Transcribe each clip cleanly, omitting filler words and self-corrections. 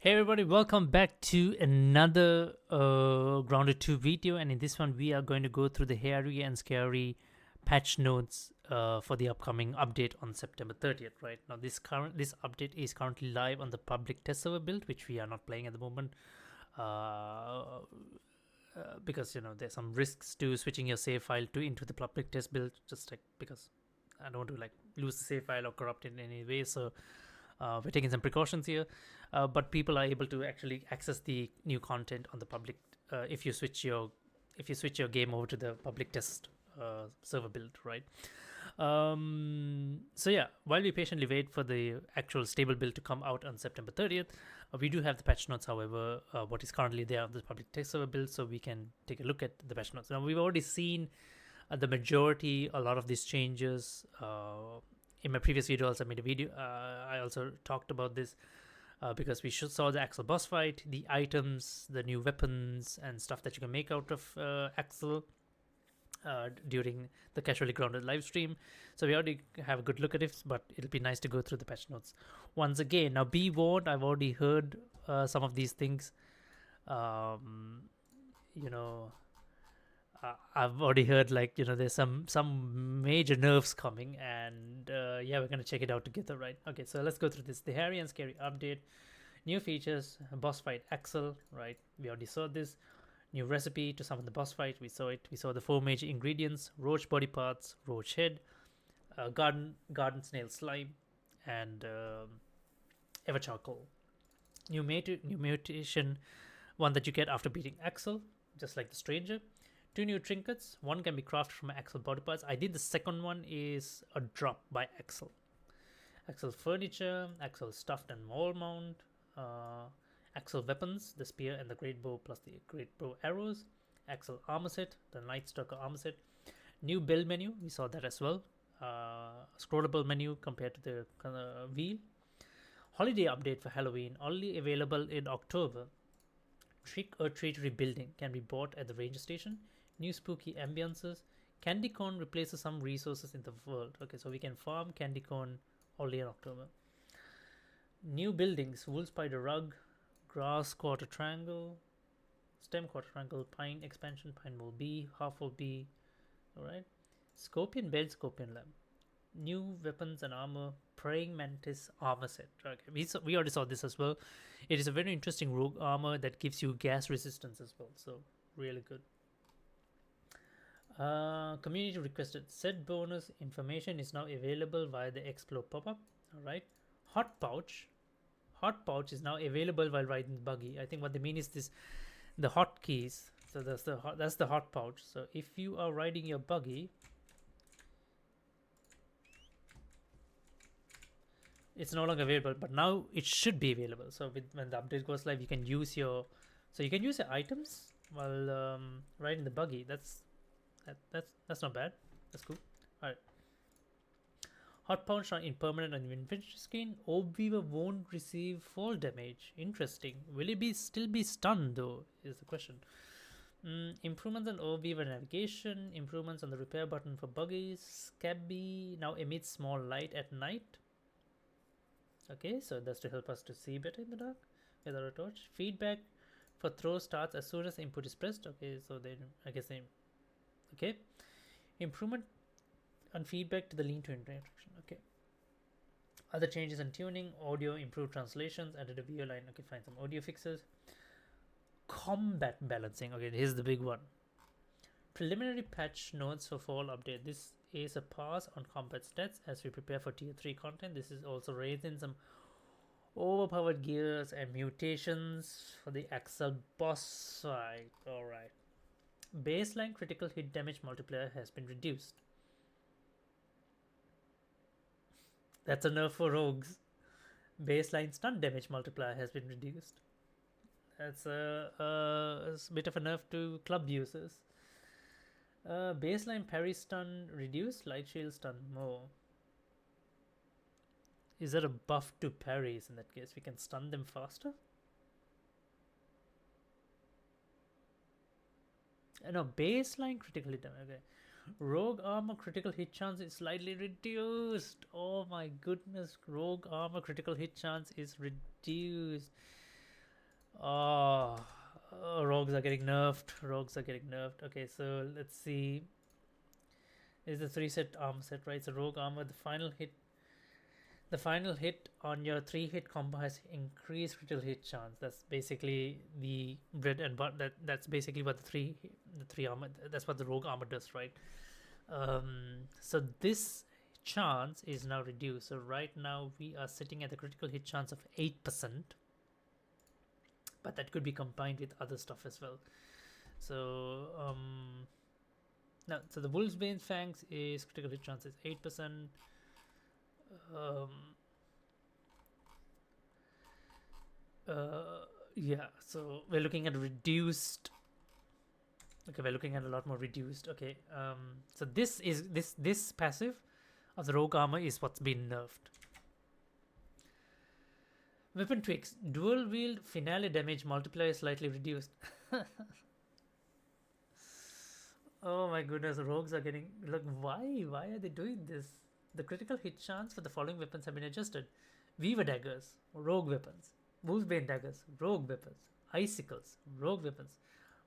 Hey everybody, welcome back to another Grounded 2 video, and in this one we are going to go through the hairy and scary patch notes for the upcoming update on September 30th. Right now, this update is currently live on the public test server build, which we are not playing at the moment, because there's some risks to switching your save file to into the public test build, just like because I don't want to like lose the save file or corrupt it in any way. So we're taking some precautions here, but people are able to actually access the new content on the public if you switch your game over to the public test server build, right? So yeah, while we patiently wait for the actual stable build to come out on September 30th, we do have the patch notes. However, what is currently there on the public test server build, so we can take a look at the patch notes. Now we've already seen the majority, a lot of these changes. In my previous video, also made a video. I also talked about this because we saw the Axel boss fight, the items, the new weapons, and stuff that you can make out of Axel during the Casually Grounded live stream. So we already have a good look at it, but it'll be nice to go through the patch notes once again. Now, be warned, I've already heard some of these things. You know, I've already heard there's some major nerfs coming, and yeah, we're gonna check it out together, right? Okay, so let's go through this. The hairy and scary update, new features, boss fight Axel, right? We already saw this. New recipe to summon the boss fight. We saw it. We saw the 4 major ingredients: roach body parts, roach head, garden snail slime, and ever charcoal. New mutation, one that you get after beating Axel, just like the stranger. 2 new trinkets. One can be crafted from Axel body parts. I did the second one is a drop by Axel. Axel furniture, Axel stuffed and wall mount, Axel weapons, the spear and the great bow plus the great bow arrows, Axel armor set, the Night Stalker armor set. New build menu, we saw that as well. Scrollable menu compared to the wheel. Holiday update for Halloween, only available in October. Trick or treat rebuilding can be bought at the ranger station. New spooky ambiances. Candy corn replaces some resources in the world. Okay, so we can farm candy corn only in October. New buildings: wool spider rug, grass quarter triangle, stem quarter triangle, pine expansion, pine wall B, half wall B. Alright. Scorpion bed, scorpion lamp. New weapons and armor, praying mantis armor set. Okay, we already saw this as well. It is a very interesting rogue armor that gives you gas resistance as well, so really good. Community requested set bonus information is now available via the explore pop-up. All right. Hot pouch is now available while riding the buggy. I think what they mean is this: the hotkeys. So that's the hot pouch. So if you are riding your buggy, it's no longer available, but now it should be available. So when the update goes live, you can use your items while riding the buggy. That's not bad. That's cool. All right. Hot Punch on impermanent on inventory screen. Orb Weaver won't receive fall damage. Interesting. Will it still be stunned though? Is the question. Improvements on Orb Weaver navigation. Improvements on the repair button for buggies. Scabby now emits small light at night. Okay, so that's to help us to see better in the dark without a torch. Feedback for throw starts as soon as input is pressed. Okay, so I guess they. Okay. Improvement on feedback to the lean to interaction. Okay. Other changes in tuning, audio, improved translations, added a VO line. Okay, find some audio fixes. Combat balancing. Okay, here's the big one. Preliminary patch notes for fall update. This is a pass on combat stats as we prepare for tier 3 content. This is also raising some overpowered gears and mutations for the Axel boss fight. Alright. Baseline critical hit damage multiplier has been reduced. That's a nerf for rogues. Baseline stun damage multiplier has been reduced. That's a bit of a nerf to club users. Baseline parry stun reduced, light shield stun more. Is there a buff to parries in that case? We can stun them faster? No, baseline critical hit damage. Okay. Rogue armor critical hit chance is slightly reduced. Oh my goodness, rogue armor critical hit chance is reduced. Oh, rogues are getting nerfed. Rogues are getting nerfed. Okay, so let's see. Is the 3 set armor set, right? So rogue armor, the final hit on your 3 hit combo has increased critical hit chance. That's basically the bread and butter. That's basically what the three armor. That's what the rogue armor does, right? So this chance is now reduced. So right now we are sitting at a critical hit chance of 8%, but that could be combined with other stuff as well. So now, so the Wolf's Bane Fangs is critical hit chance is 8%. Um, yeah, so we're looking at reduced. Okay, we're looking at a lot more reduced. Okay, so this passive of the rogue armor is what's been nerfed. Weapon tweaks: dual wield finale damage multiplier is slightly reduced. Oh my goodness, rogues are getting. Look, why are they doing this? The critical hit chance for the following weapons have been adjusted: Weaver daggers, rogue weapons; Wolfsbane daggers, rogue weapons; icicles, rogue weapons;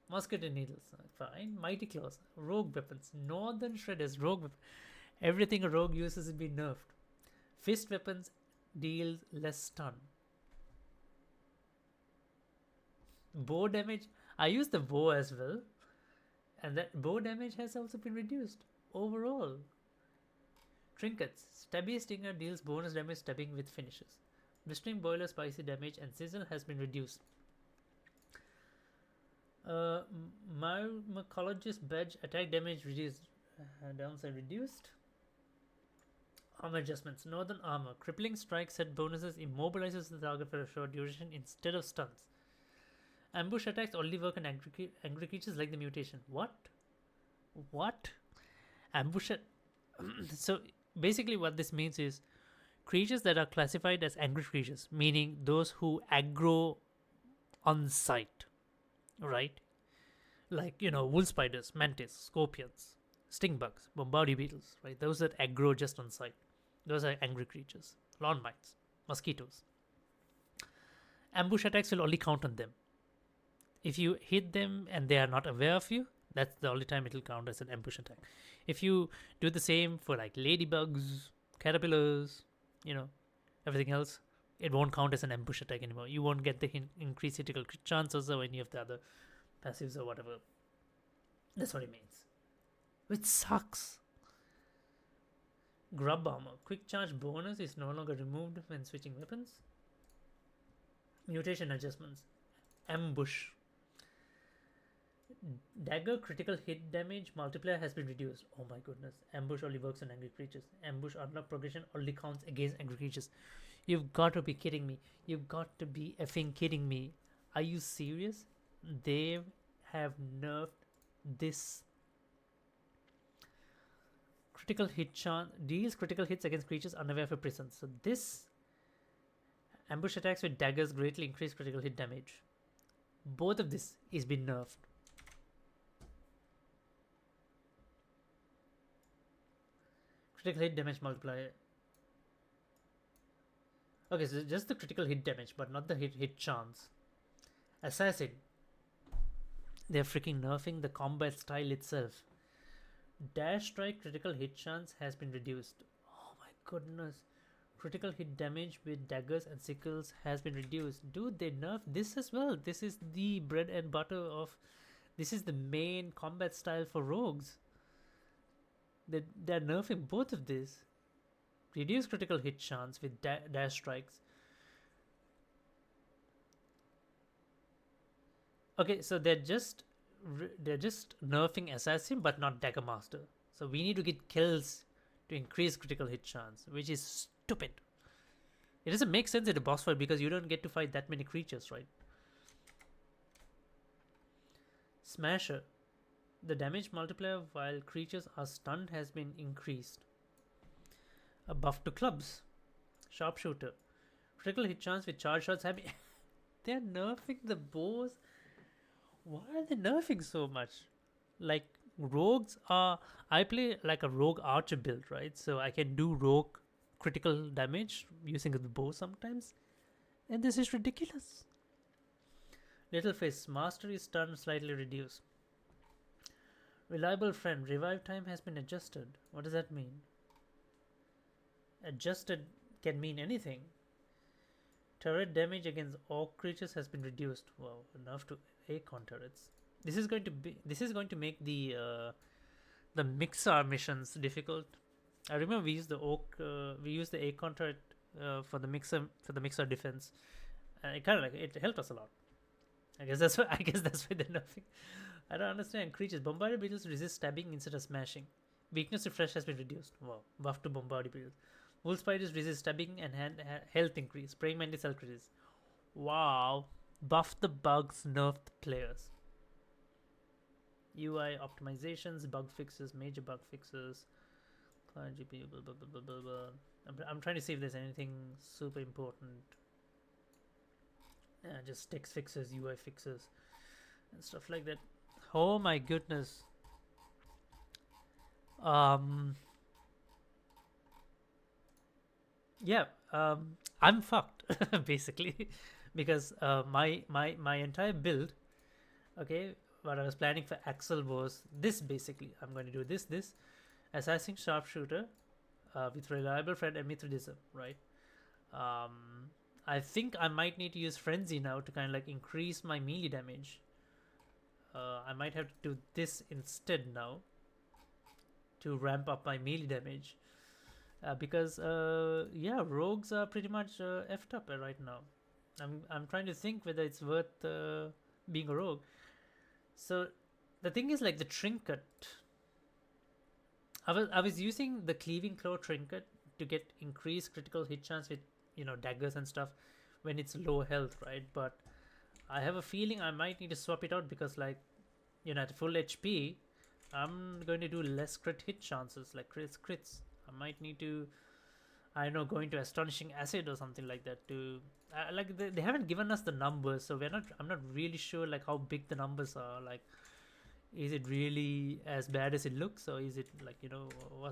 musketeer needles, fine; mighty claws, rogue weapons; northern shredders, rogue weapons. Everything a rogue uses has been nerfed. Fist weapons deals less stun. Bow damage. I use the bow as well, and that bow damage has also been reduced overall. Trinkets. Stabby Stinger deals bonus damage stabbing with finishes. Blistering Boiler spicy damage and sizzle has been reduced. Mycologist Badge attack damage reduced. Downside reduced. Armor adjustments. Northern Armor. Crippling Strike set bonuses immobilizes the target for a short duration instead of stuns. Ambush attacks only work on angry creatures like the mutation. What? What? Ambush. So basically, what this means is creatures that are classified as angry creatures, meaning those who aggro on sight, right? Like, wolf spiders, mantis, scorpions, sting bugs, bombardier beetles, right? Those that aggro just on sight. Those are angry creatures. Lawn mites, mosquitoes. Ambush attacks will only count on them. If you hit them and they are not aware of you, that's the only time it will count as an ambush attack. If you do the same for like ladybugs, caterpillars, everything else, it won't count as an ambush attack anymore. You won't get the increased critical chances or any of the other passives or whatever. That's what it means. Which sucks. Grub armor. Quick charge bonus is no longer removed when switching weapons. Mutation adjustments. Ambush. Dagger critical hit damage multiplier has been reduced. Oh my goodness. Ambush only works on angry creatures. Ambush unlock progression only counts against angry creatures. You've got to be kidding me. You've got to be effing kidding me. Are you serious? They have nerfed this. Critical hit chance deals critical hits against creatures unaware of a presence. So this ambush attacks with daggers greatly increase critical hit damage. Both of this is been nerfed. Critical hit damage multiplier. Okay, so just the critical hit damage, but not the hit chance. Assassin. They're freaking nerfing the combat style itself. Dash strike critical hit chance has been reduced. Oh my goodness. Critical hit damage with daggers and sickles has been reduced. Dude, they nerf this as well. This is the bread and butter of. This is the main combat style for rogues. They're nerfing both of these. Reduce critical hit chance with dash strikes. Okay, so they're just nerfing assassin but not dagger master. So we need to get kills to increase critical hit chance, which is stupid. It doesn't make sense in a boss fight because you don't get to fight that many creatures, right? Smasher. The damage multiplier while creatures are stunned has been increased. A buff to clubs. Sharpshooter. Critical hit chance with charge shots have been. They're nerfing the bows. Why are they nerfing so much? Like, rogues are. I play like a rogue archer build, right? So I can do rogue critical damage using the bow sometimes. And this is ridiculous. Little Fish, mastery stun slightly reduced. Reliable friend, revive time has been adjusted. What does that mean? Adjusted can mean anything. Turret damage against orc creatures has been reduced. Wow, enough to Acorn turrets. This is going to make the Mixar missions difficult. I remember we used the Acorn turret for the Mixar defense. It kind of like it helped us a lot. I guess that's why they're nerfing. I don't understand. Creatures bombarded beetles resist stabbing instead of smashing. Weakness to flesh has been reduced. Wow, buff to bombarded beetles. Wolf spiders resist stabbing and health increase. Praying mantis increase. Wow, buff the bugs, nerf the players. UI optimizations, bug fixes, major bug fixes. Client GPU, blah, blah, blah, blah, blah. I'm trying to see if there's anything super important. Just text fixes, UI fixes, and stuff like that. Oh my goodness. Yeah. I'm fucked basically because my entire build, okay, what I was planning for Axel was this basically. I'm going to do this assassin sharpshooter with reliable friend and Mithridism, right? I think I might need to use frenzy now to kind of like increase my melee damage. I might have to do this instead now to ramp up my melee damage because yeah, rogues are pretty much effed up right now. I'm trying to think whether it's worth being a rogue. So the thing is, like, the trinket. I was using the cleaving claw trinket to get increased critical hit chance with daggers and stuff when it's low health, right? But I have a feeling I might need to swap it out because, like, at full HP, I'm going to do less crit hit chances, like crits. I might need to, I don't know, go into astonishing acid or something like that to like they haven't given us the numbers, so I'm not really sure like how big the numbers are. Like, is it really as bad as it looks, or is it like,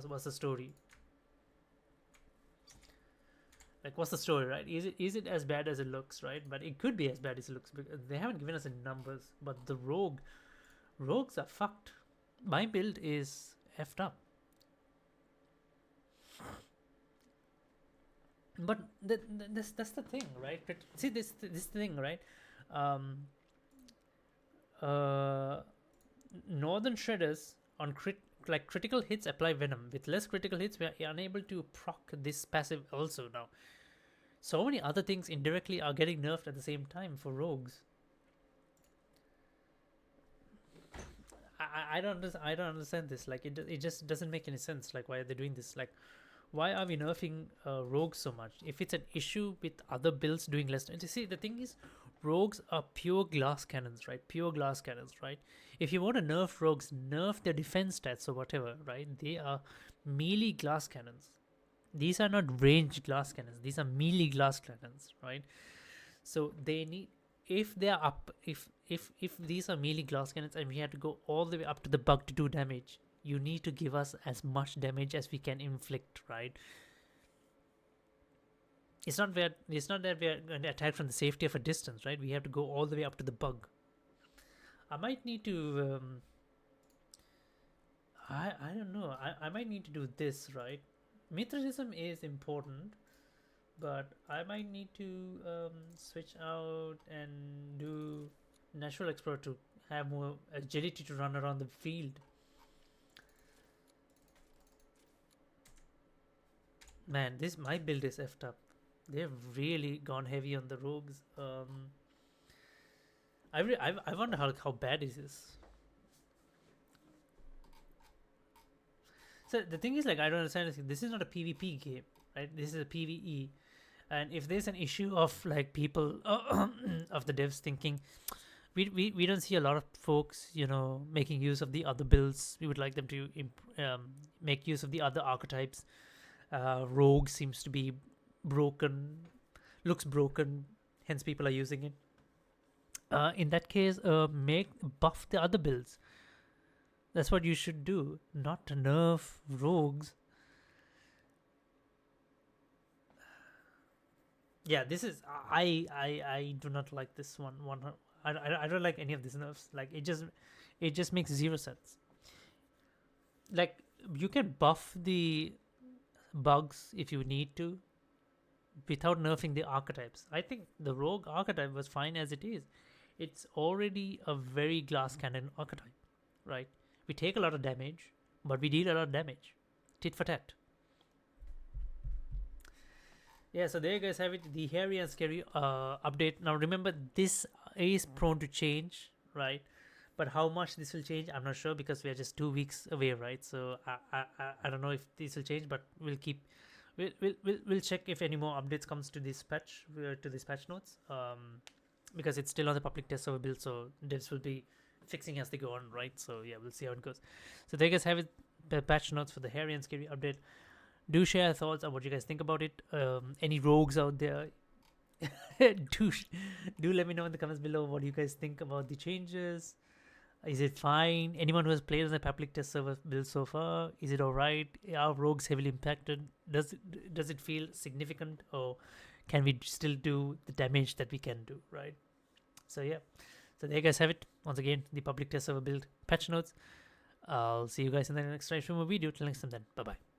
what's the story? Like, what's the story, right? Is it as bad as it looks, right? But it could be as bad as it looks because they haven't given us any numbers. But the rogues are fucked. My build is effed up. But that's the thing, right? See, this thing, right? Northern Shredders on critical hits apply venom. With less critical hits, we are unable to proc this passive also now. So many other things indirectly are getting nerfed at the same time for rogues. I don't understand this. Like, it just doesn't make any sense. Like, why are they doing this? Like, why are we nerfing rogues so much? If it's an issue with other builds doing less, and you see, the thing is, rogues are pure glass cannons, right? Pure glass cannons, right? If you want to nerf rogues, nerf their defense stats or whatever, right? They are melee glass cannons. These are not ranged glass cannons. These are melee glass cannons, right? So they need, if they are up, if these are melee glass cannons and we have to go all the way up to the bug to do damage, you need to give us as much damage as we can inflict, right? It's not that we are going to attack from the safety of a distance, right? We have to go all the way up to the bug. I might need to I don't know. I might need to do this, right? Mithridism is important, but I might need to switch out and do Natural Explorer to have more agility to run around the field. Man, my build is effed up. They've really gone heavy on the rogues. I wonder how bad is this. So the thing is, like, I don't understand this. This is not a PvP game, right? This is a PvE, and if there's an issue of like people of the devs thinking, we don't see a lot of folks, making use of the other builds. We would like them to make use of the other archetypes. Rogue seems to be broken, looks broken, hence people are using it. In that case, buff the other builds. That's what you should do, not nerf rogues. Yeah, this is I do not like this one. I don't like any of these nerfs. Like it just makes zero sense. Like you can buff the bugs if you need to without nerfing the archetypes. I think the rogue archetype was fine as it is. It's already a very glass cannon archetype, right? We take a lot of damage, but we deal a lot of damage. Tit for tat. Yeah, so there you guys have it, the hairy and scary update. Now remember, this is prone to change, right? But how much this will change, I'm not sure, because we are just 2 weeks away, right? So I don't know if this will change, but we'll check if any more updates comes to this patch notes, because it's still on the public test server build, so devs will be fixing as they go on, right? So yeah, we'll see how it goes. So there you guys have it, the patch notes for the hairy and scary update. Do share thoughts on what you guys think about it. Any rogues out there, do let me know in the comments below what you guys think about the changes. Is it fine? Anyone who has played on the public test server build so far, is it alright? Are rogues heavily impacted? Does it feel significant, or can we still do the damage that we can do, right? So yeah, so there you guys have it. Once again, the public test server build patch notes. I'll see you guys in the next stream video. Till next time then, bye bye.